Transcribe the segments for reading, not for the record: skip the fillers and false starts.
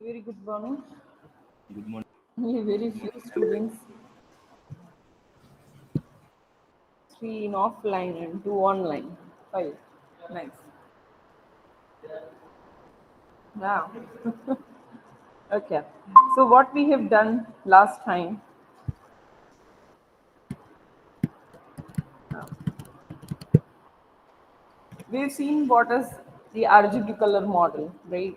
Very good morning. Good morning. Only very few students, three in offline and two online. Five. Nice. Yeah. Okay. So what we have done last time, we've seen what is the RGB color model, right?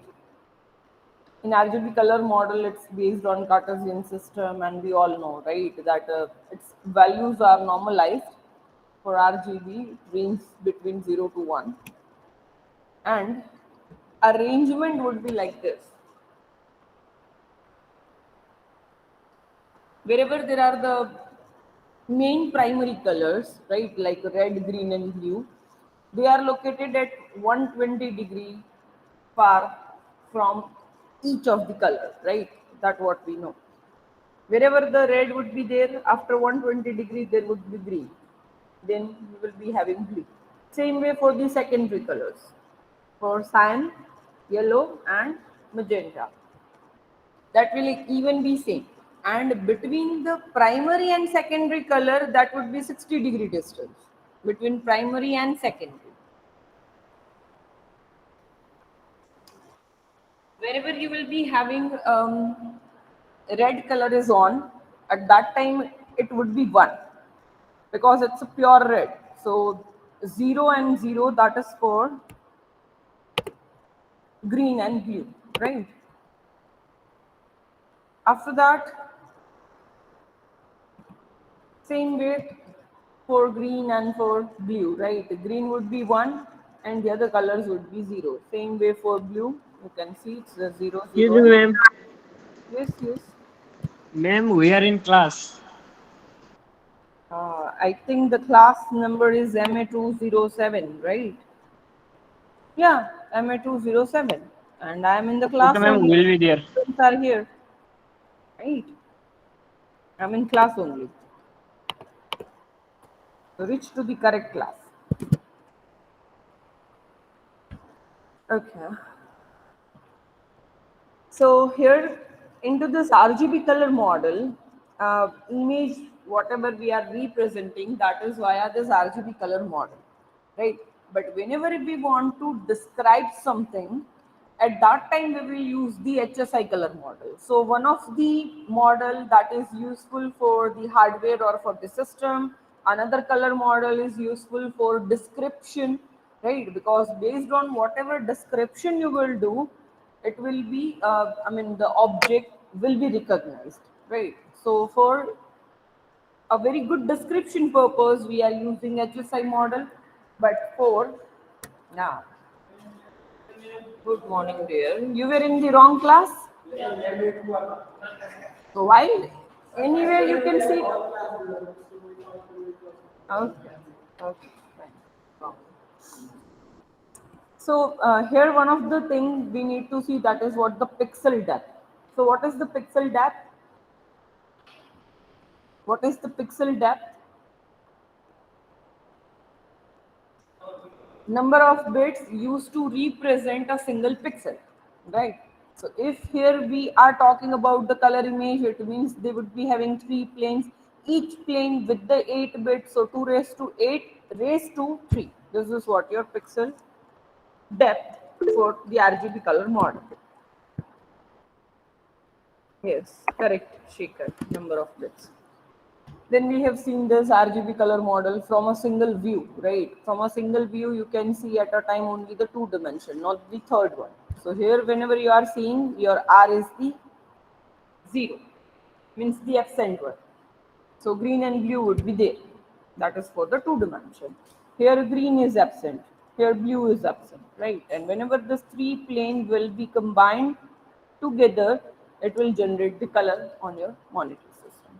In RGB color model, it's based on Cartesian system, and we all know, right, that its values are normalized for RGB, range between 0 to 1, and arrangement would be like this. Wherever there are the main primary colors, right, like red, green, and blue, they are located at 120 degree far from each of the color, right? That what we know. Wherever the red would be there, after 120 degrees, there would be green. Then we will be having blue. Same way for the secondary colors. For cyan, yellow, and magenta, that will even be same, and between the primary and secondary color, that would be 60-degree distance between primary and secondary. Wherever you will be having red color is on, at that time it would be 1, because it's a pure red. So 0 and 0, that is for green and blue, right? After that, same way for green and for blue, right? Green would be 1 and the other colors would be 0. Same way for blue, you can see it's the 0, Excuse 0 me, and ma'am. yes, yes. Ma'am, we are in class. I think the class number is MA207, right? Yeah, MA207. And I am in the Okay, class ma'am, only. we'll be there. Students are here, right? I'm in class only. So reach to the correct class. Okay. So here into this RGB color model, image whatever we are representing, that is via this RGB color model, right? But whenever we want to describe something, at that time we will use the HSI color model. So one of the model that is useful for the hardware or for the system, another color model is useful for description, right? Because based on whatever description you will do, it will be the object will be recognized, right? So for a very good description purpose, we are using HSI model. But for now, good morning dear, you were in the wrong class. So while anywhere you can see. Okay, okay, fine. So here one of the thing we need to see, that is what the pixel depth. So what is the pixel depth? What is the pixel depth? Number of bits used to represent a single pixel, right? So if here we are talking about the color image, it means they would be having three planes, each plane with the 8 bits. So 2 raised to 8 raised to 3. This is what your pixel depth for the RGB color model. Yes, correct, Shekhar. Number of bits. Then we have seen this RGB color model from a single view, right? From a single view, you can see at a time only the two dimension, not the third one. So here, whenever you are seeing, your R is the 0, means the absent one. So green and blue would be there. That is for the two dimension. Here green is absent. Here blue is absent, right? And whenever the three plane will be combined together, it will generate the color on your monitor system.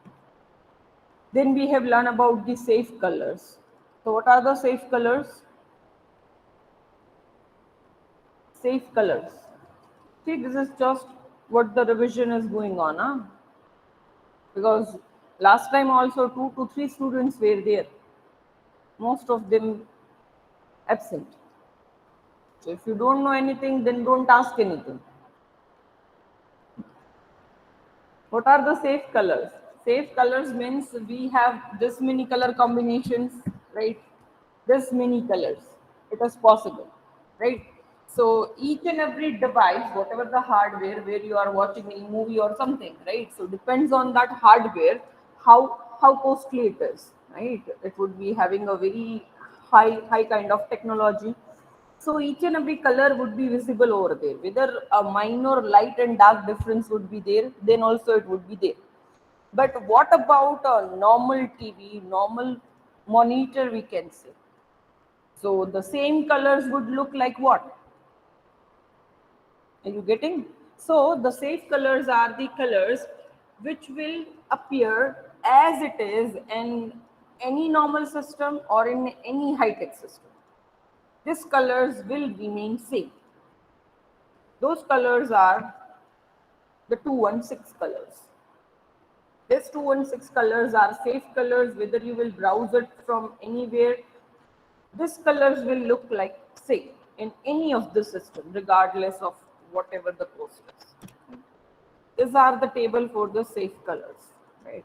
Then we have learned about the safe colors. So what are the safe colors? Safe colors. See, this is just what the revision is going on, huh? Because last time also 2 to 3 students were there. Most of them absent. So if you don't know anything, then don't ask anything. What are the safe colors? Safe colors means we have this many color combinations, right? This many colors. It is possible, right? So each and every device, whatever the hardware where you are watching a movie or something, right? So depends on that hardware, how costly it is, right? It would be having a very high kind of technology, so each and every color would be visible over there. Whether a minor light and dark difference would be there, then also it would be there. But what about a normal TV, normal monitor, we can say? So the same colors would look like what? Are you getting? So the safe colors are the colors which will appear as it is in any normal system or in any high-tech system. These colors will remain same. Those colors are the 216 colors. These 216 colors are safe colors, whether you will browse it from anywhere. These colors will look like same in any of the system, regardless of whatever the cost is. These are the table for the safe colors, right?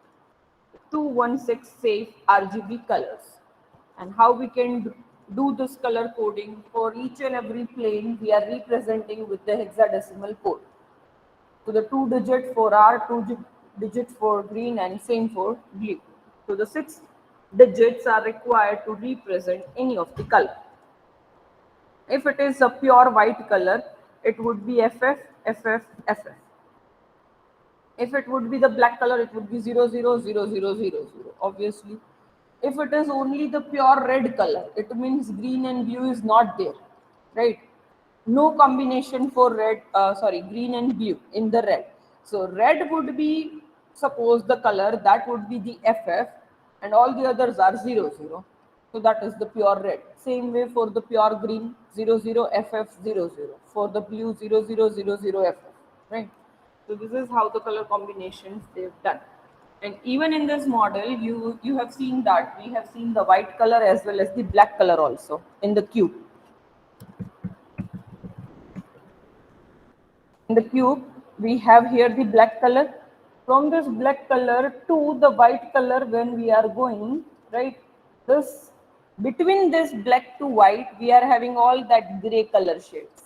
216 safe RGB colors. And how we can do this color coding for each and every plane we are representing with the hexadecimal code. So the 2 digit for R, 2 digit for green, and same for blue. So the 6 digits are required to represent any of the color. If it is a pure white color, it would be FF, FF, FF. If it would be the black color, it would be 000000, obviously. If it is only the pure red color, it means green and blue is not there, right? No combination for green and blue in the red. So red would be, suppose the color, that would be the FF, and all the others are 00. So that is the pure red. Same way for the pure green, 00FF00. For the blue, 0000FF, right? So this is how the color combinations they've done. And even in this model, you have seen that we have seen the white color as well as the black color also in the cube. In the cube, we have here the black color. From this black color to the white color, when we are going, right, this between this black to white, we are having all that gray color shades,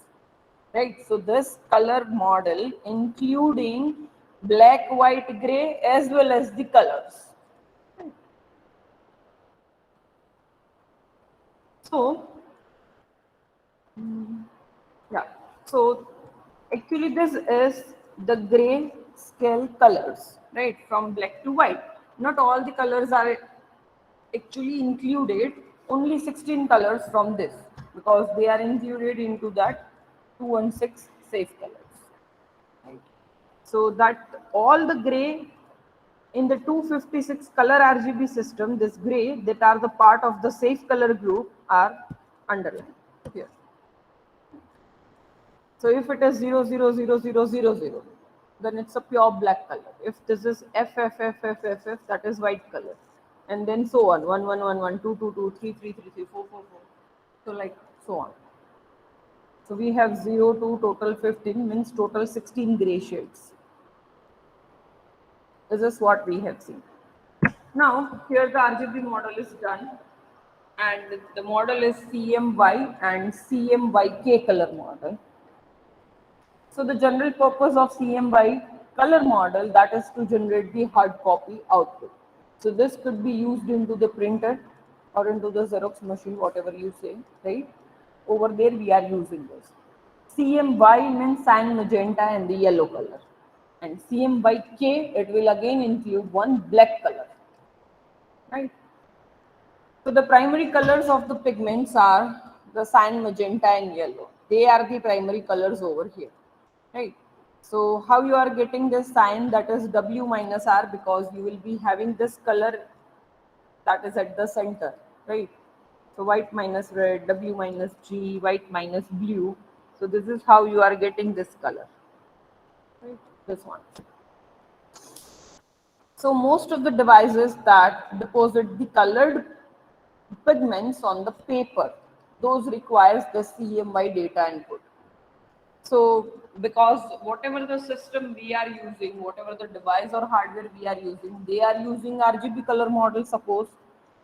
right? So this color model including black, white, gray as well as the colors. So yeah, so actually this is the gray scale colors, right, from black to white. Not all the colors are actually included, only 16 colors from this, because they are included into that 216 safe colors, right? So that all the gray in the 256 color RGB system, this gray that are the part of the safe color group are underlined here. So if it is 000000, then it's a pure black color. If this is FFFFFF, that is white color. And then so on, 1111, 222, 3333, 444. So like so on. So we have 0 to total 15, means total 16 gray shades. This is what we have seen. Now here the RGB model is done, and the model is CMY and CMYK color model. So the general purpose of CMY color model, that is to generate the hard copy output. So this could be used into the printer or into the Xerox machine, whatever you say, right? Over there we are using this. CMY means cyan, magenta and the yellow color. And CMYK, it will again include one black color, right? So the primary colors of the pigments are the cyan, magenta and yellow. They are the primary colors over here, right? So how you are getting this sign, that is W minus R, because you will be having this color that is at the center, right? So white minus red, W minus G, white minus blue. So this is how you are getting this color, right? This one. So most of the devices that deposit the colored pigments on the paper, those requires the CMY data input. So because whatever the system we are using, whatever the device or hardware we are using, they are using RGB color model, suppose.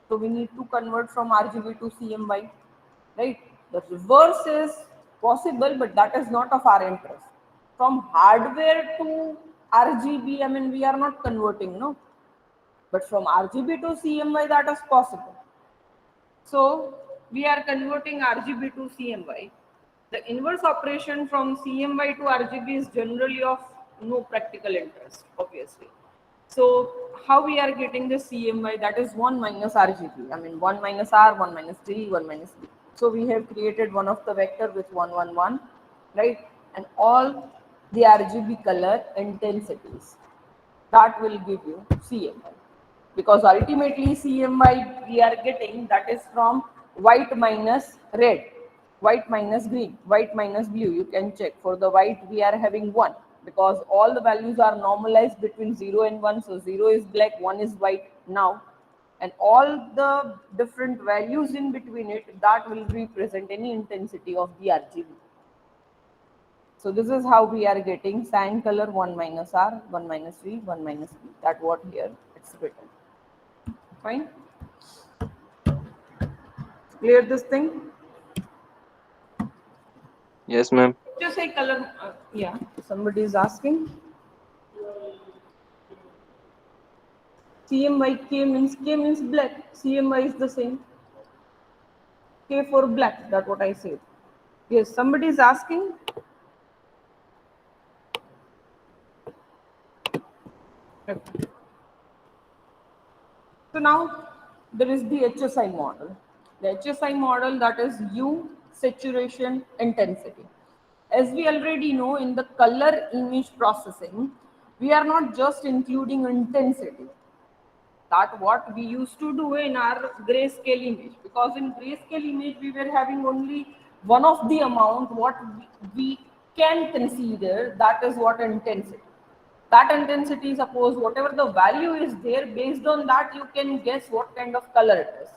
So we need to convert from RGB to CMY, right? The reverse is possible, but that is not of our interest. From hardware to RGB, I mean, we are not converting, no? But from RGB to CMY, that is possible. So we are converting RGB to CMY. The inverse operation from CMY to RGB is generally of no practical interest, obviously. So how we are getting the CMY? That is 1 minus RGB. I mean 1 minus R, 1 minus G, 1 minus B. So we have created one of the vector with 1, 1, 1, right? And all the RGB color intensities. That will give you CMY, because ultimately CMY we are getting, that is from white minus red, white minus green, white minus blue. You can check for the white we are having 1, because all the values are normalized between 0 and 1. So 0 is black, 1 is white now, and all the different values in between it, that will represent any intensity of the RGB. So this is how we are getting cyan color 1 minus R, 1 minus V, 1 minus B. That what here it's written. Fine. Clear this thing? Yes, ma'am. Just say color. Yeah. Somebody is asking. K means black. CMY is the same. K for black. That's what I said. Yes. Somebody is asking. Okay. So now there is the HSI model. The HSI model, that is hue, saturation, intensity. As we already know, in the color image processing, we are not just including intensity. That what we used to do in our grayscale image, because in grayscale image we were having only one of the amount what we can consider, that is what intensity. That intensity, suppose whatever the value is there, based on that you can guess what kind of color it is.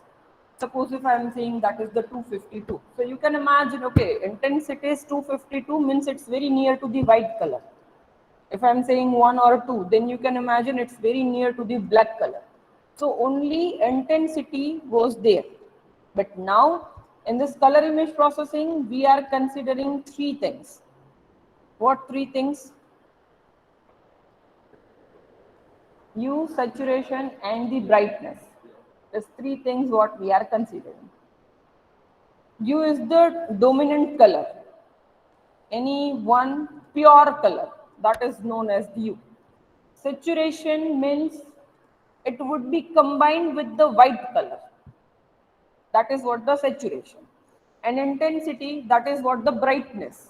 Suppose if I am saying that is the 252, so you can imagine, okay, intensity is 252, means it's very near to the white color. If I'm saying 1 or 2, then you can imagine it's very near to the black color. So only intensity was there. But now in this color image processing, we are considering three things. What three things? Hue, saturation, and the brightness. There's three things what we are considering. Hue is the dominant color. Any one pure color, that is known as the hue. Saturation means it would be combined with the white color. That is what the saturation. And intensity, that is what the brightness.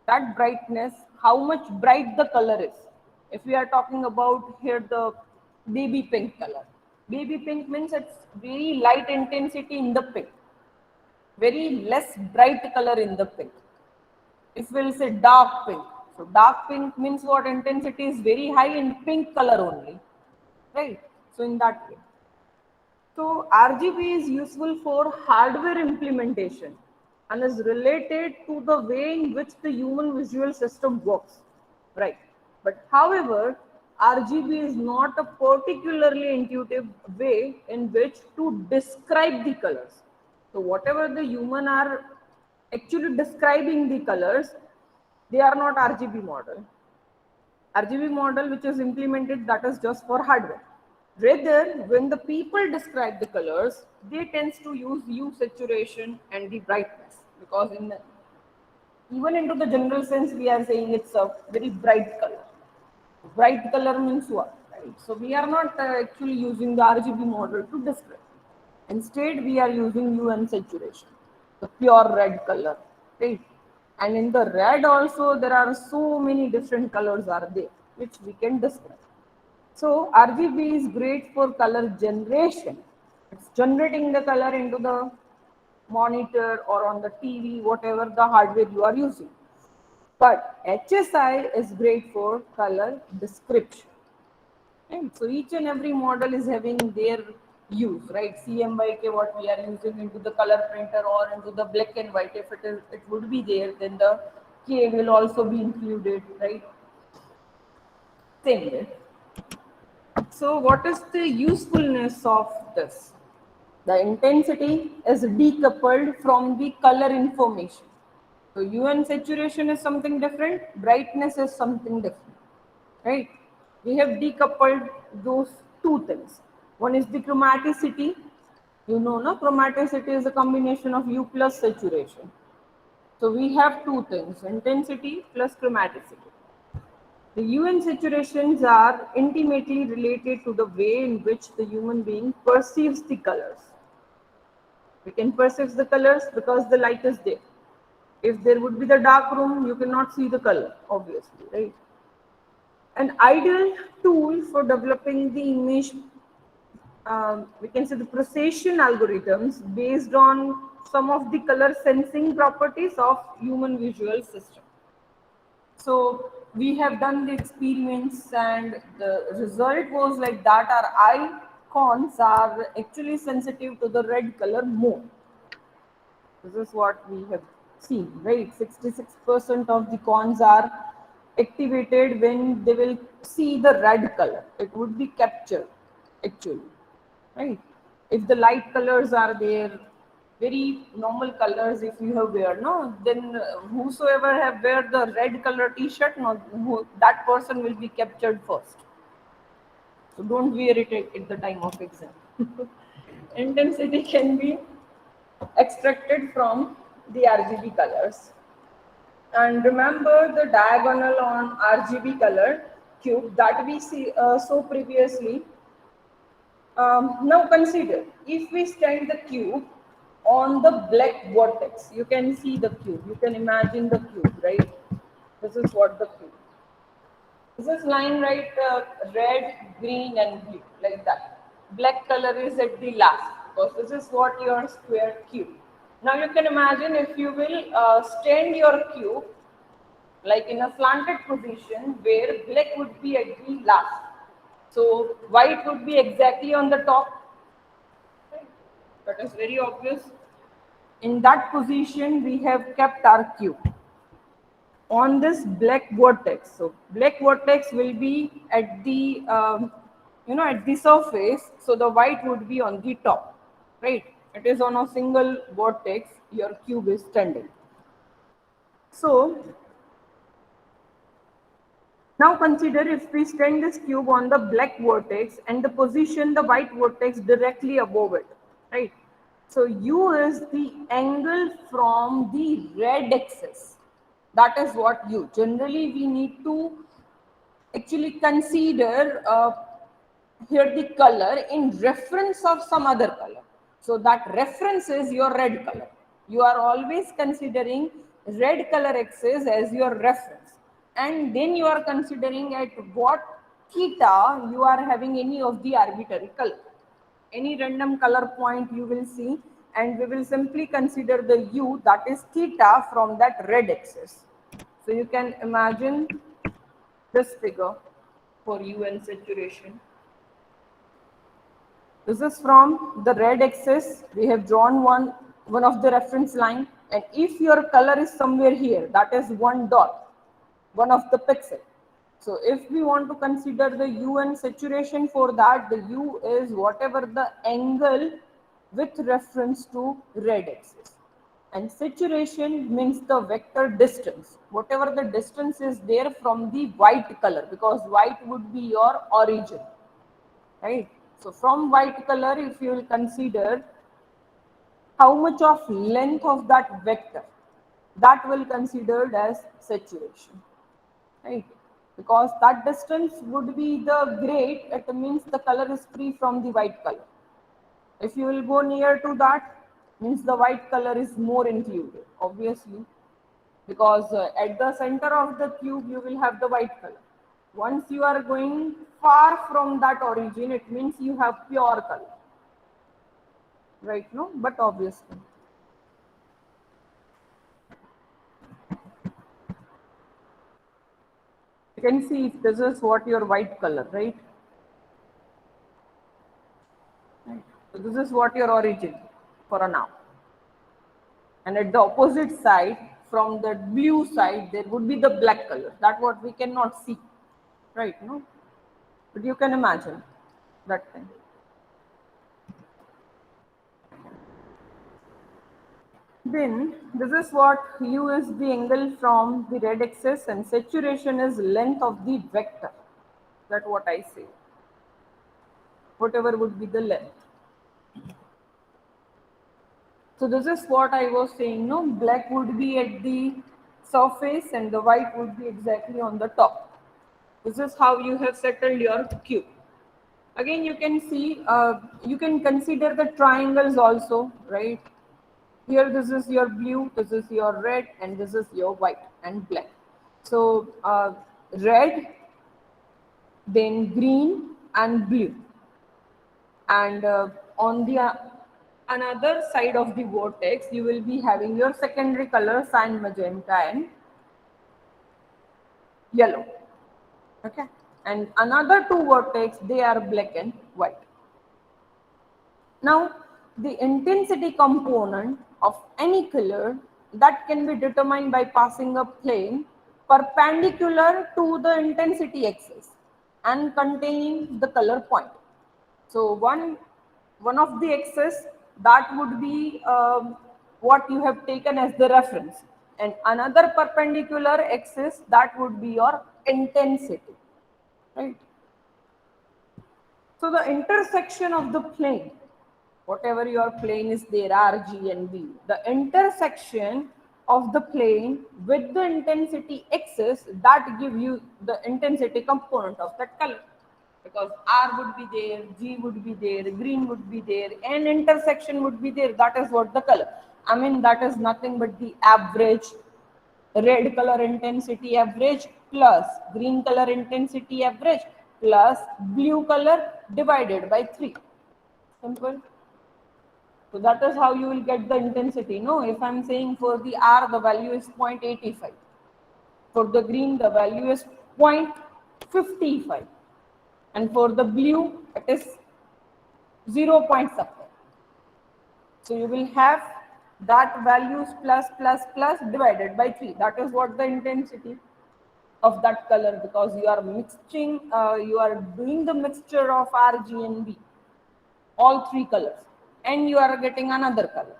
That brightness, how much bright the color is. If we are talking about here the baby pink color. Baby pink means it's very light intensity in the pink. Very less bright color in the pink. If we'll say dark pink, so dark pink means what? Intensity is very high in pink color only, right? So in that way, so RGB is useful for hardware implementation and is related to the way in which the human visual system works, right? But however, RGB is not a particularly intuitive way in which to describe the colors. So whatever the human are actually describing the colors, they are not RGB model. RGB model which is implemented, that is just for hardware. Rather, when the people describe the colors, they tend to use hue, saturation, and the brightness, because in the, even into the general sense, we are saying it's a very bright color. Bright color means what? Right? So we are not actually using the RGB model to describe. Instead, we are using hue and saturation, the pure red color, right? And in the red also, there are so many different colors are there, which we can describe. So RGB is great for color generation. It's generating the color into the monitor or on the TV, whatever the hardware you are using. But HSI is great for color description. Right? So each and every model is having their use, right? CMYK, what we are using into the color printer or into the black and white, if it would be there, then the K will also be included, right? Same way. So what is the usefulness of this? The intensity is decoupled from the color information. So UN saturation is something different, brightness is something different, right? We have decoupled those two things. One is the chromaticity. You know, no? Chromaticity is a combination of U plus saturation. So we have two things, intensity plus chromaticity. The UN saturations are intimately related to the way in which the human being perceives the colors. We can perceive the colors because the light is there. If there would be the dark room, you cannot see the color, obviously, right? An ideal tool for developing the image, we can say the precision algorithms based on some of the color sensing properties of human visual system. So we have done the experiments and the result was like that our icons are actually sensitive to the red color more. This is what we have seen, right? 66% of the cons are activated when they will see the red color. It would be captured actually, right? If the light colors are there, very normal colors if you have wear, no, then whosoever have wear the red color t-shirt, no, that person will be captured first. So don't wear it at the time of exam. Intensity can be extracted from the RGB colors. And remember the diagonal on RGB color cube that we saw previously. Now consider if we stand the cube on the black vortex. You can see the cube. You can imagine the cube, right? This is what the cube. This is line right, red, green, and blue like that. Black color is at the last because this is what your square cube. Now you can imagine if you will stand your cube like in a slanted position where black would be at the last. So white would be exactly on the top. Right? That is very obvious. In that position, we have kept our cube on this black vortex. So black vortex will be at the at the surface. So the white would be on the top, right? It is on a single vortex. Your cube is standing. So now consider if we stand this cube on the black vortex and the position the white vortex directly above it, right? So U is the angle from the red axis. That is what U. Generally, we need to actually consider here the color in reference of some other color. So that reference is your red color. You are always considering red color axis as your reference. And then you are considering at what theta you are having any of the arbitrary color. Any random color point you will see, and we will simply consider the U, that is theta, from that red axis. So you can imagine this figure for UN saturation. This is from the red axis. We have drawn one of the reference line, and if your color is somewhere here, that is one dot, one of the pixel. So if we want to consider the UN saturation for that, the U is whatever the angle with reference to red axis. And saturation means the vector distance, whatever the distance is there from the white color, because white would be your origin, right? So from white color, if you will consider how much of length of that vector, that will considered as saturation, right? Because that distance would be the great, it means the color is free from the white color. If you will go near to that, means the white color is more included, obviously, because at the center of the cube you will have the white color. Once you are going far from that origin, it means you have pure color, right? No, but obviously. You can see if this is what your white color, right? Right. So this is what your origin for a now. And at the opposite side, from the blue side, there would be the black color. That what we cannot see, right? No, but you can imagine that thing. Then this is what u is the angle from the red axis and saturation is length of the vector. That's what I say. Whatever would be the length. So this is what I was saying, no, black would be at the surface and the white would be exactly on the top. This is how you have settled your cube. Again, you can see, you can consider the triangles also, right? Here this is your blue, this is your red, and this is your white and black. So red, then green and blue. And on the another side of the vortex, you will be having your secondary color, cyan, magenta, and yellow. Okay, and another two vortex, they are black and white. Now, the intensity component of any color that can be determined by passing a plane perpendicular to the intensity axis and containing the color point. So one of the axis that would be what you have taken as the reference, and another perpendicular axis that would be your intensity, right? So the intersection of the plane, whatever your plane is there, R, G and B, the intersection of the plane with the intensity axis, that give you the intensity component of that color. Because R would be there, G would be there, green would be there, and intersection would be there. That is what the color. I mean, that is nothing but the average red color intensity average plus green color intensity average plus blue color divided by 3. Simple. So that is how you will get the intensity. No, if I'm saying for the R, the value is 0.85. For the green, the value is 0.55. And for the blue, it is 0. Something. So you will have that values plus divided by 3. That is what the intensity of that color, because you are mixing, you are doing the mixture of R, G and B, all three colors, and you are getting another color.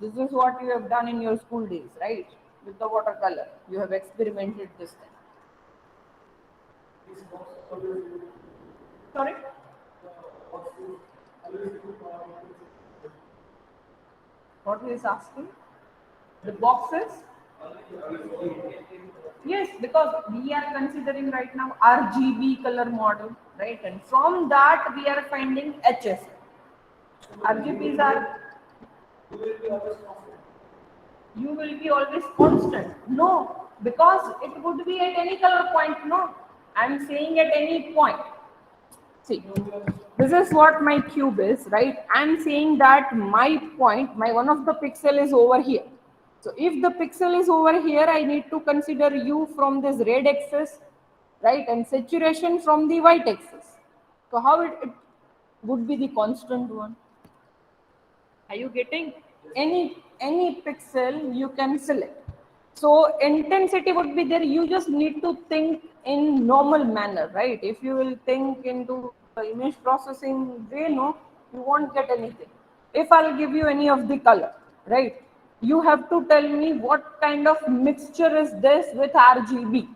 This is what you have done in your school days, right? With the watercolor, you have experimented this thing. Sorry? What he is asking? The boxes? Yes, because we are considering right now RGB color model, right? And from that we are finding HS. RGBs are, you will be always constant. No, because it would be at any color point. No, I'm saying at any point. See, this is what my cube is, right? I'm saying that my point, my one of the pixel is over here. So if the pixel is over here, I need to consider U from this red axis, right? And saturation from the white axis. So how it would be the constant one? Are you getting? Any pixel you can select. So intensity would be there. You just need to think in normal manner, right? If you will think into the image processing way, no, you won't get anything. If I'll give you any of the color, right? You have to tell me what kind of mixture is this with RGB.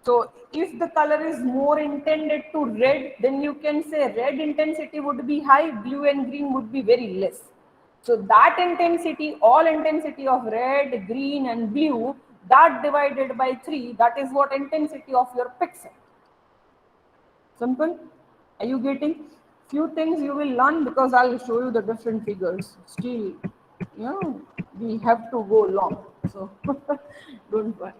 So if the color is more intended to red, then you can say red intensity would be high, blue and green would be very less. So that intensity, all intensity of red, green and blue, that divided by 3, that is what intensity of your pixel. Simple. Are you getting? Few things you will learn because I'll show you the different figures. Still, we have to go long. So don't worry.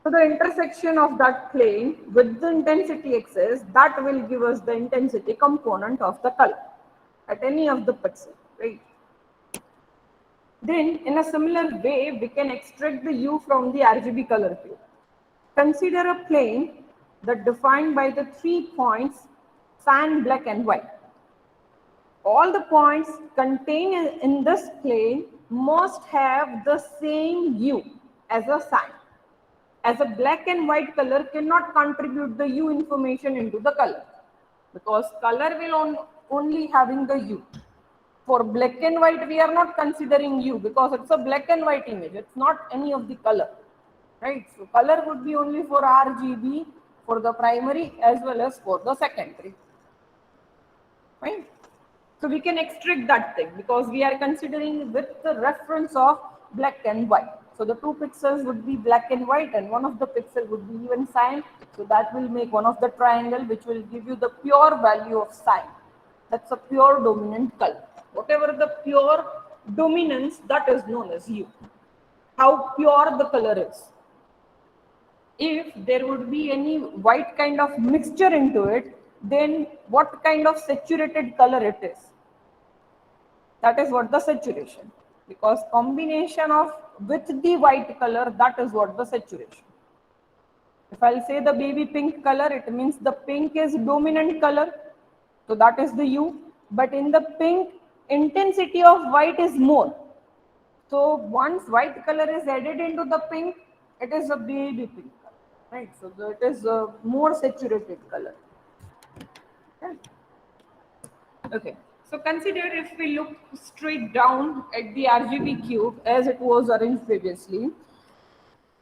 So the intersection of that plane with the intensity axis, that will give us the intensity component of the color at any of the pixel, right? Then in a similar way, we can extract the U from the RGB color plane. Consider a plane that defined by the 3 points, cyan, black and white. All the points contained in this plane must have the same hue as a sign. As a black and white color cannot contribute the hue information into the color, because color will only having the hue. For black and white, we are not considering hue because it's a black and white image. It's not any of the color, right? So color would be only for RGB for the primary as well as for the secondary, right? So we can extract that thing because we are considering with the reference of black and white. So the 2 pixels would be black and white and one of the pixel would be even sign. So that will make one of the triangle which will give you the pure value of sign. That's a pure dominant color. Whatever the pure dominance, that is known as hue. How pure the color is. If there would be any white kind of mixture into it, then what kind of saturated color it is? That is what the saturation, because combination of with the white color, that is what the saturation. If I'll say the baby pink color, it means the pink is dominant color, so that is the hue. But in the pink, intensity of white is more. So once white color is added into the pink, it is a baby pink color, right? So it is a more saturated color. Okay. Okay, so consider if we look straight down at the RGB cube as it was arranged previously,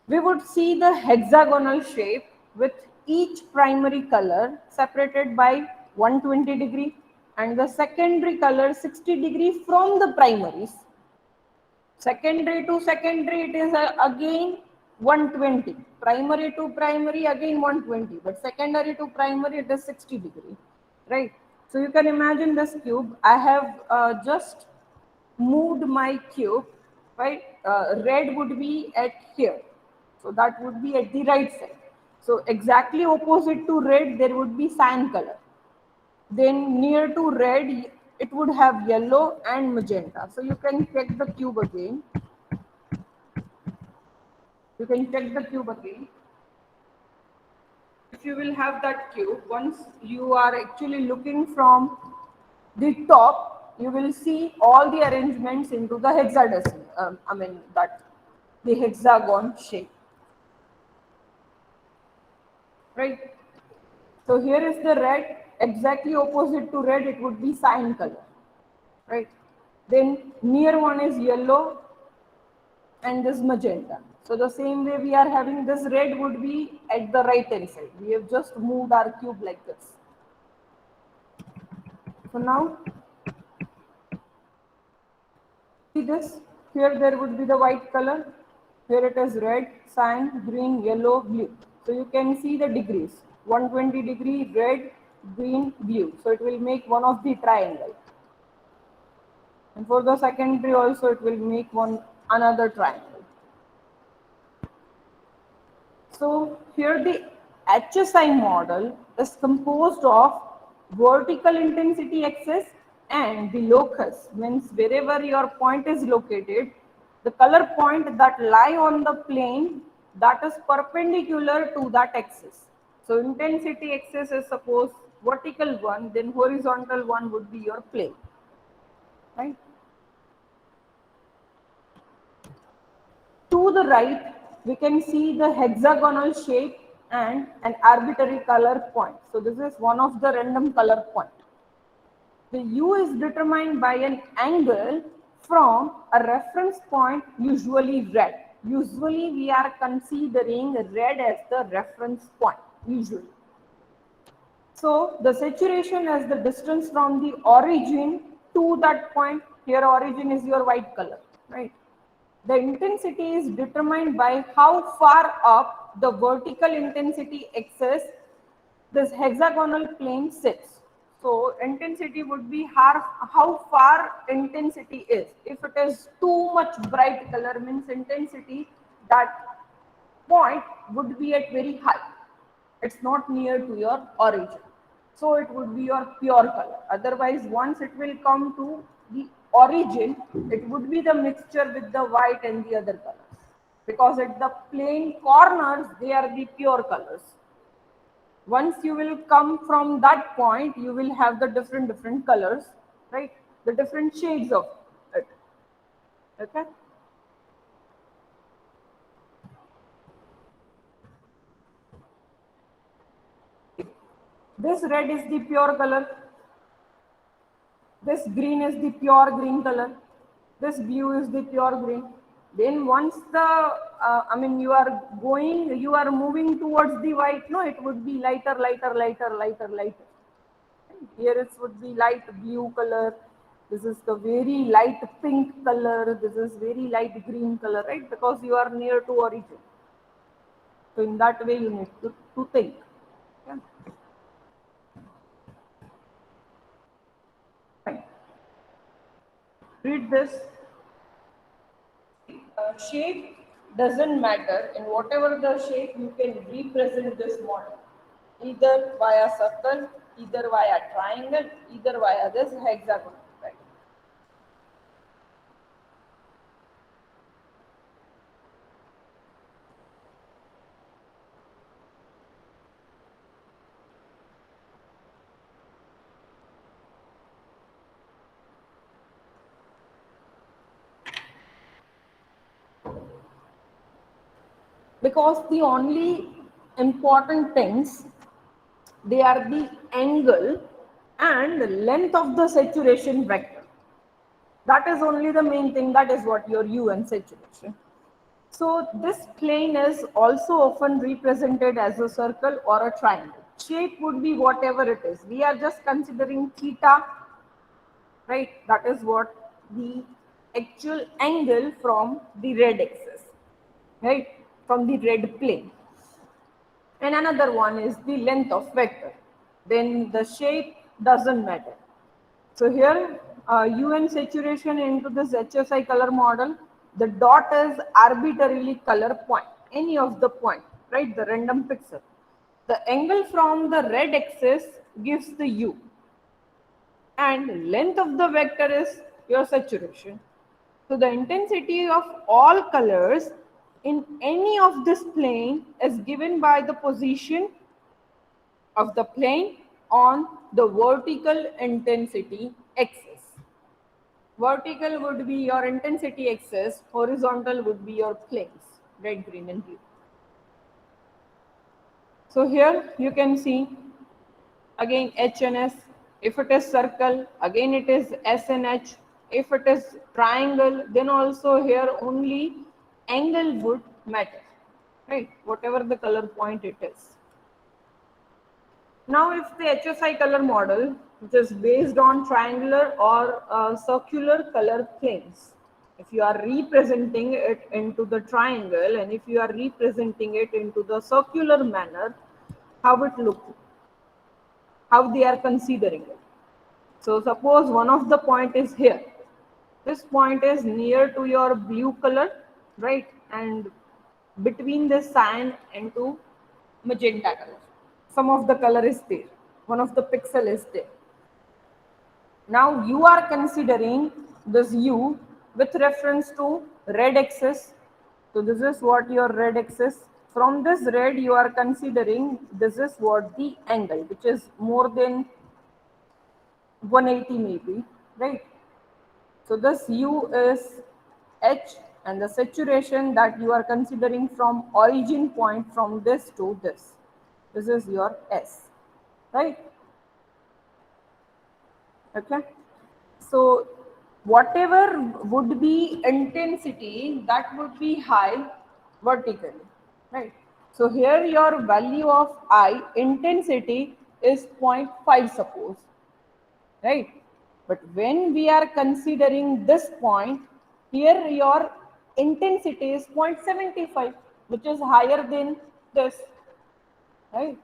we would see the hexagonal shape with each primary color separated by 120 degree and the secondary color 60 degree from the primaries. Secondary to secondary, it is again 120. Primary to primary, again 120. But secondary to primary, it is 60 degree, right? So you can imagine this cube. I have just moved my cube, right? Red would be at here. So that would be at the right side. So exactly opposite to red, there would be cyan color. Then near to red, it would have yellow and magenta. So you can check the cube again. You can check the cube again. If you will have that cube, once you are actually looking from the top, you will see all the arrangements into the hexadecimal. That the hexagon shape, right? So here is the red. Exactly opposite to red, it would be cyan color, right? Then near one is yellow and this magenta. So the same way we are having this red would be at the right hand side. We have just moved our cube like this. So now see this, here there would be the white color, here it is red, cyan, green, yellow, blue. So you can see the degrees, 120 degree, red, green, blue. So it will make one of the triangle. And for the secondary also it will make another triangle. So here the HSI model is composed of vertical intensity axis and the locus, means wherever your point is located, the color point that lie on the plane that is perpendicular to that axis. So intensity axis is suppose vertical one, then horizontal one would be your plane, right? To the right, we can see the hexagonal shape and an arbitrary color point. So this is one of the random color point. The U is determined by an angle from a reference point, usually red. Usually we are considering red as the reference point, usually. So the saturation as the distance from the origin to that point. Here origin is your white color, right? The intensity is determined by how far up the vertical intensity axis this hexagonal plane sits. So intensity would be how far intensity is. If it is too much bright color, means intensity, that point would be at very high. It's not near to your origin. So it would be your pure color. Otherwise, once it will come to the origin, it would be the mixture with the white and the other colors. Because at the plane corners, they are the pure colors. Once you will come from that point, you will have the different colors, right? The different shades of it, Okay. This red is the pure color. This green is the pure green color. This blue is the pure green. Then once you are going, you are moving towards the white. No, it would be lighter, lighter, lighter, lighter, lighter. Here it would be light blue color. This is the very light pink color. This is very light green color, right? Because you are near to origin. So in that way, you need to think. Yeah. Fine. Read this. Shape doesn't matter. In whatever the shape, you can represent this model. Either via circle, either via triangle, either via this hexagon. Right? Because the only important things, they are the angle and length of the saturation vector. That is only the main thing. That is what your U and saturation. So this plane is also often represented as a circle or a triangle. Shape would be whatever it is. We are just considering theta, right? That is what the actual angle from the red axis, right? From the red plane. And another one is the length of vector. Then the shape doesn't matter. So here, UN saturation into this HSI color model, the dot is arbitrarily color point, any of the point, right? The random pixel. The angle from the red axis gives the U, and length of the vector is your saturation. So the intensity of all colors in any of this plane is given by the position of the plane on the vertical intensity axis. Vertical would be your intensity axis, horizontal would be your planes, red, green and blue. So here you can see again H and S. If it is circle, again it is S and H. If it is triangle, then also here only angle would matter, right? Whatever the color point it is. Now, if the HSI color model, which is based on triangular or circular color planes, if you are representing it into the triangle and if you are representing it into the circular manner, how it looks, how they are considering it. So, suppose one of the point is here. This point is near to your blue color, right? And between the cyan and to magenta color. Some of the color is there. One of the pixel is there. Now you are considering this U with reference to red axis. So this is what your red axis. From this red you are considering this is what the angle, which is more than 180 maybe, right? So this U is H, and the saturation that you are considering from origin point from this to this. This is your S, right? Okay. So whatever would be intensity, that would be high vertically, right? So here your value of I intensity is 0.5 suppose, right? But when we are considering this point, here your intensity is 0.75, which is higher than this, right?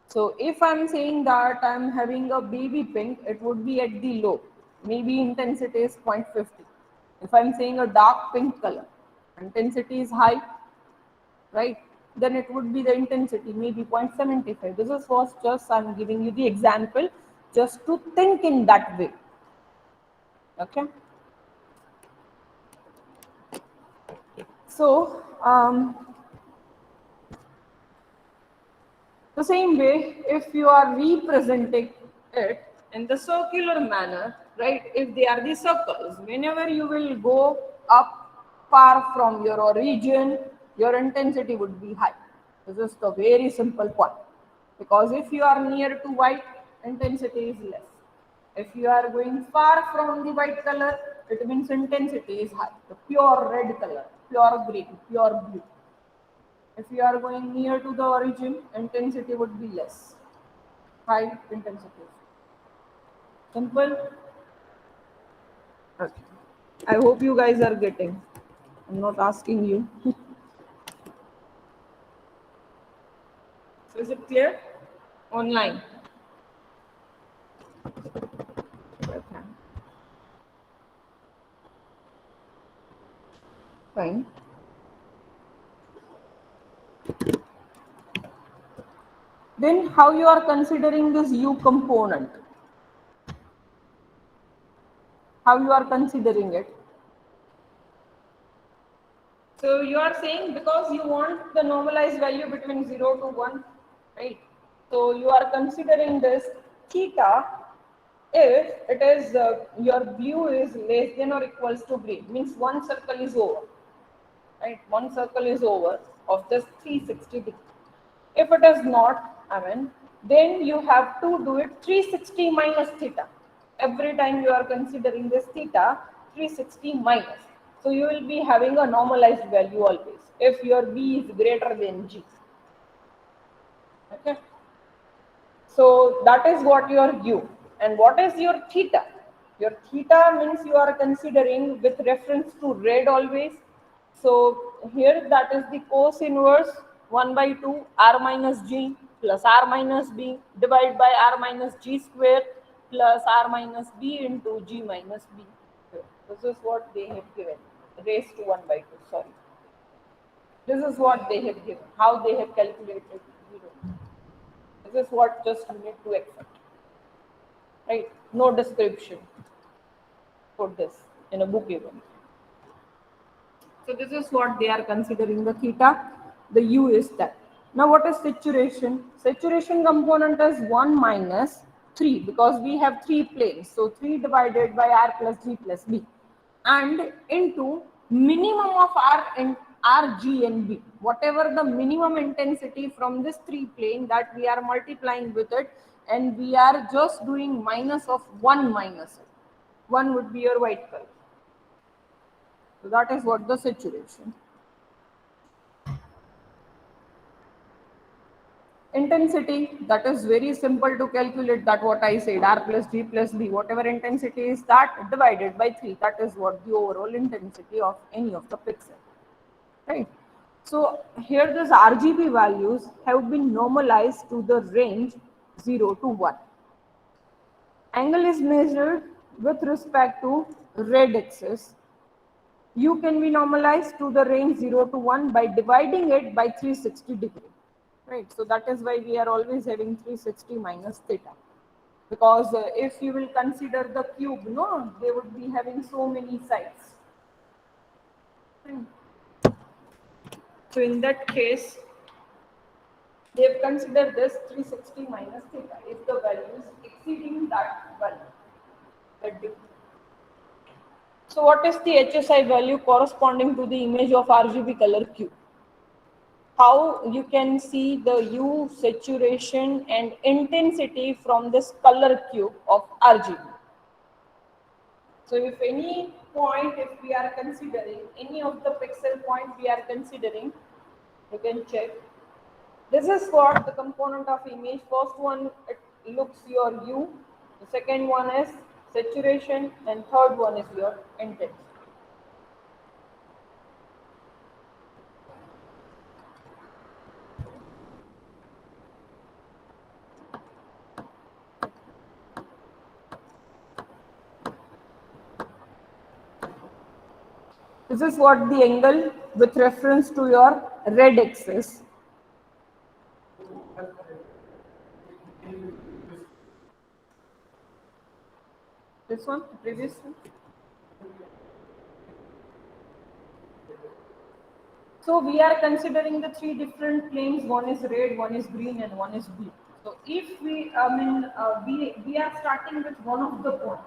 So if I'm saying that I'm having a baby pink, it would be at the low. Maybe intensity is 0.50. If I'm saying a dark pink color, intensity is high, right? Then it would be the intensity, maybe 0.75. This is was just I'm giving you the example just to think in that way. Okay. So the same way, if you are representing it in the circular manner, right? If they are the circles, whenever you will go up far from your origin, your intensity would be high. This is the very simple point. Because if you are near to white, intensity is less. If you are going far from the white color, it means intensity is high. The pure red color, pure green, pure blue. If you are going near to the origin, intensity would be less. High intensity. Simple. Okay. I hope you guys are getting. I'm not asking you. So is it clear? Online. Okay. Fine. Then how you are considering this u component? How you are considering it? So you are saying because you want the normalized value between 0 to 1, right? So you are considering this theta if it is your blue is less than or equals to green, means one circle is over, right? One circle is over of this 360 degree. If it is not, then you have to do it 360 minus theta. Every time you are considering this theta, 360 minus. So you will be having a normalized value always if your B is greater than G. Okay. So that is what your u. And what is your theta? Your theta means you are considering with reference to red always. So here that is the cos inverse 1 by 2 r minus g plus r minus b divided by r minus g square plus r minus b into g minus b. This is what they have given, raised to 1 by 2, sorry. This is what they have given, how they have calculated 0. This is what just you need to accept, right? No description for this in a book even. So this is what they are considering the theta. The u is that. Now what is saturation? Saturation component is 1 minus 3 because we have 3 planes. So 3 divided by r plus g plus b and into minimum of r and r, g and b. Whatever the minimum intensity from this 3 plane that we are multiplying with it and we are just doing minus of 1 minus it. 1 would be your white color. So that is what the saturation. Intensity, that is very simple to calculate, that what I said, r plus g plus b, whatever intensity is that divided by 3, that is what the overall intensity of any of the pixel, right? So here this RGB values have been normalized to the range 0 to 1. Angle is measured with respect to red axis. U can be normalized to the range 0 to 1 by dividing it by 360 degree. Right, so that is why we are always having 360 minus theta. Because if you will consider the cube, no, they would be having so many sides. Hmm. So in that case, they have considered this 360 minus theta if the value is exceeding that value. That difference. So what is the HSI value corresponding to the image of RGB color cube? How you can see the U saturation and intensity from this color cube of RGB. So if any point, if we are considering any of the pixel point we are considering, you can check. This is what the component of image. First one, it looks your U. The second one is saturation and third one is your intensity. This is what the angle with reference to your red axis. This one, previous one. So we are considering the three different planes. One is red, one is green, and one is blue. So if we, we are starting with one of the point.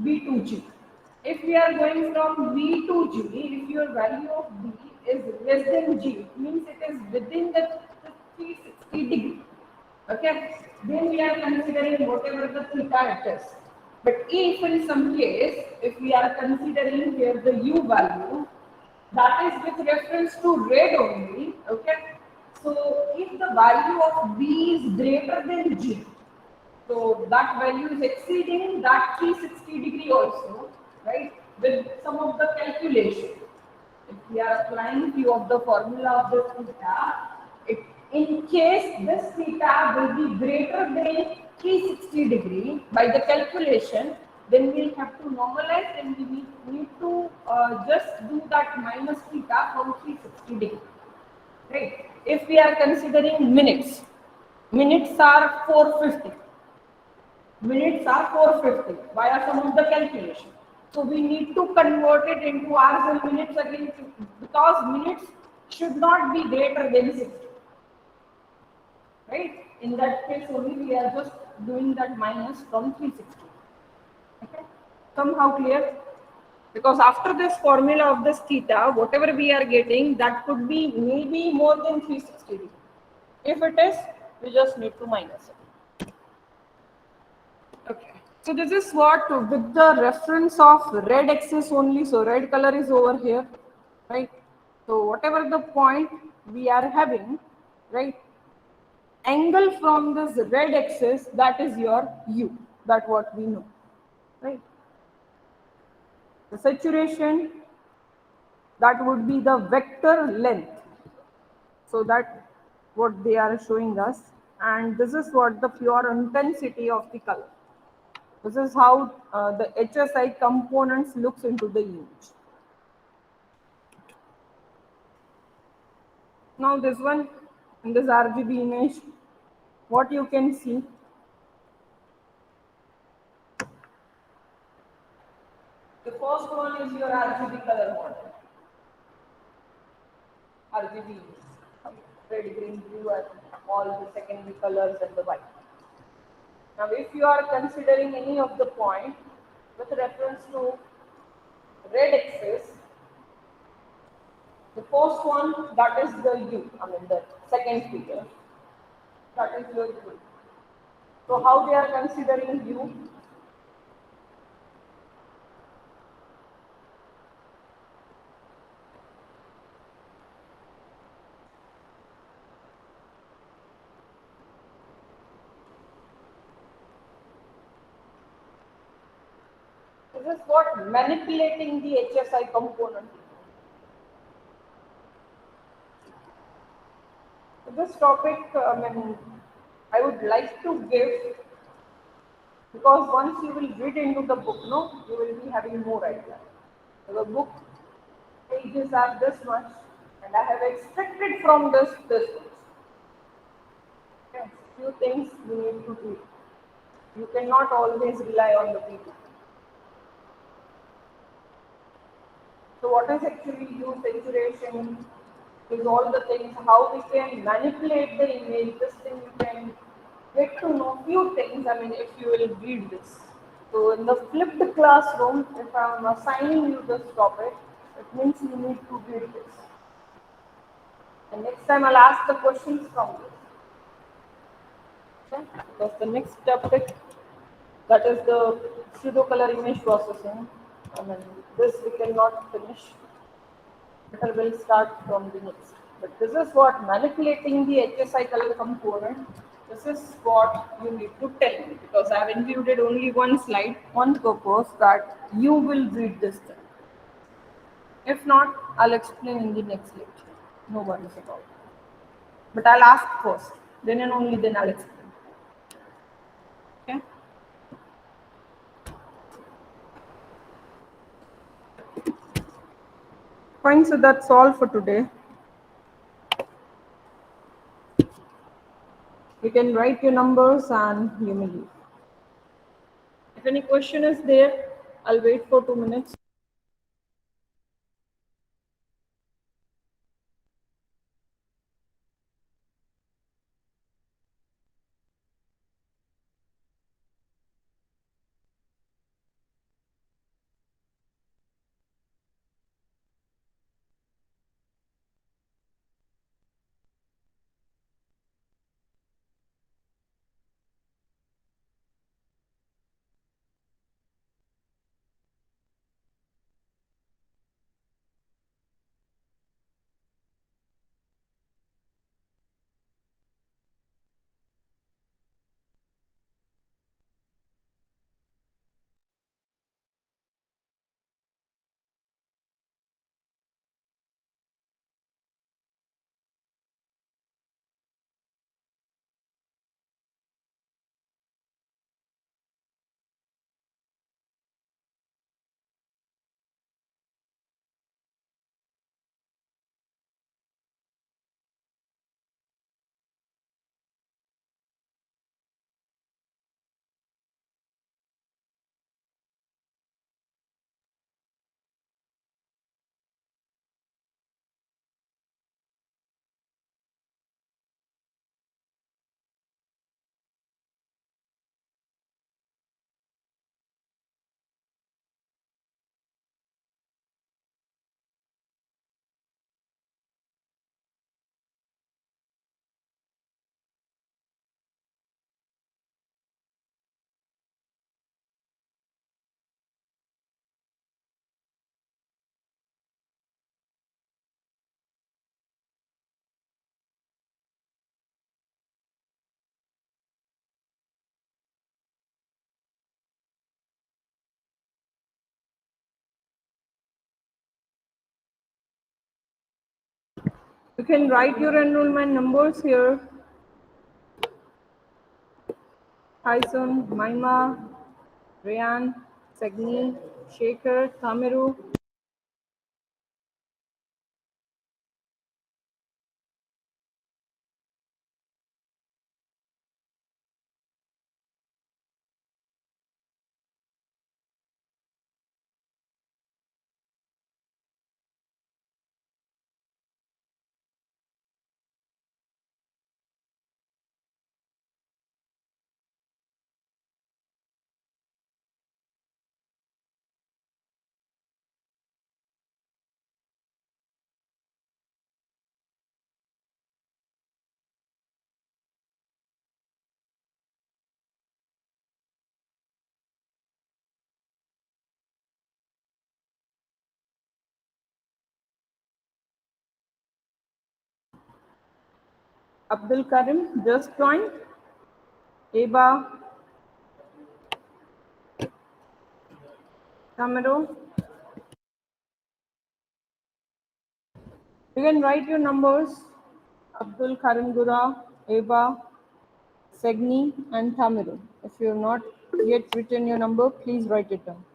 B to G. If we are going from B to G, if your value of B is less than G, it means it is within the 360 degree. Okay, then we are considering whatever the theta it is. But if in some case, if we are considering here the U value, that is with reference to red only. Okay, so if the value of B is greater than G, so that value is exceeding that 360 degree also, right? With some of the calculation. If we are applying few of the formula of the theta, it, in case this theta will be greater than 360 degree by the calculation, then we'll have to normalize and we need to just do that minus theta from 360 degree. Right? If we are considering minutes, minutes are 450. Minutes are 450 via some of the calculation. So we need to convert it into hours and minutes again because minutes should not be greater than 60. Right? In that case only we are just doing that minus from 360. Okay? Somehow clear? Because after this formula of this theta, whatever we are getting, that could be maybe more than 360 degree. If it is, we just need to minus it. Okay. So this is what with the reference of red axis only. So red color is over here, right? So whatever the point we are having, right? Angle from this red axis, that is your U. That what we know, right? The saturation, that would be the vector length. So that what they are showing us, and this is what the pure intensity of the color. This is how the HSI components looks into the image. Now this one, in this RGB image, what you can see, the first one is your RGB color model. RGB is red, green, blue, and all the secondary colors and the white. Now if you are considering any of the point with reference to red axis, the first one, that is the U, I mean the second figure, that is your U. So how they are considering U? This is what manipulating the HSI component. So this topic, I would like to give because once you will read into the book, no, you will be having more idea. So the book pages are this much, and I have extracted from this much. Okay. Few things you need to do. You cannot always rely on the people. So what is actually hue saturation is all the things, how we can manipulate the image, this thing you can get to know few things, I mean if you will read this. So in the flipped classroom, if I am assigning you this topic, it means you need to read this. And next time I'll ask the questions from this. Okay? Because the next topic, that is the pseudo color image processing. I mean this we cannot finish. Better will start from the next. But this is what manipulating the HSI color component. This is what you need to tell me because I have included only one slide on purpose that you will read this thing. If not, I'll explain in the next lecture. No worries about it. But I'll ask first, then and only then I'll explain. Okay? Fine, so that's all for today. You can write your numbers and you may leave. If any question is there, I'll wait for 2 minutes. You can write your enrollment numbers here. Tyson, Maima, Rayan, Sagni, Shekhar, Tamiru. Abdul Karim just joined. Eba, Tamiru. You can write your numbers. Abdul Karim Gura, Eba, Segni, and Tamiru. If you have not yet written your number, please write it down.